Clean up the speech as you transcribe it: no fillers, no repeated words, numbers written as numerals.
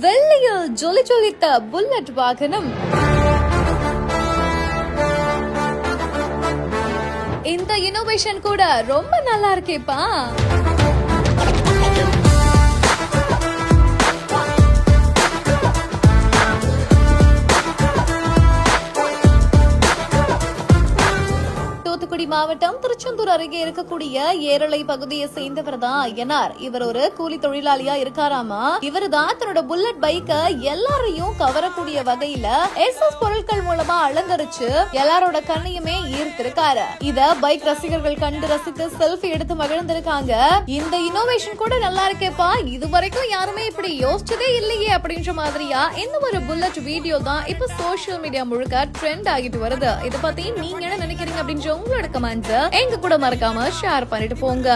வெள்ளியில் ஜொலி ஜொலித்த புல்லட் வாகனம். இந்த இனோவேஷன் கூட ரொம்ப நல்லா இருக்கேப்பா. தூத்துக்குடி மாவட்டம் திருச்செந்தூர் அருகே இருக்கக்கூடிய ஏரலை பகுதியை சேர்ந்தவர் தான் ஐயனார். இவர் ஒரு கூலி தொழிலாளியா இருக்காராமா. இவர் தான் தன்னோட புல்லட் பைக்க எல்லாரையும் கவரக்கூடிய வகையில எஸ்எஸ் பொருட்கள் மூலமா அலங்கரிச்சு எல்லாரோட கண்ணையுமே ஈர்த்திருக்காரு. இத பைக் ரசிகர்கள் கண்டு ரசித்து செல்ஃபி எடுத்து மகிழ்ந்திருக்காங்க. இந்த இனோவேஷன் கூட நல்லா இருக்கேப்பா, இது வரைக்கும் யாருமே இப்படி யோசிச்சதே இல்லையே அப்படின்ற மாதிரியா இந்த ஒரு புல்லட் வீடியோ தான் இப்ப சோசியல் மீடியா முழுக்க ட்ரெண்ட் ஆகிட்டு வருது. இத பத்தி நீங்க என்ன நினைக்கிறீங்க அப்படின்ற உங்களோட கமெண்ட்ஸ் எங்க கூட மறக்காம ஷேர் பண்ணிட்டு போங்க.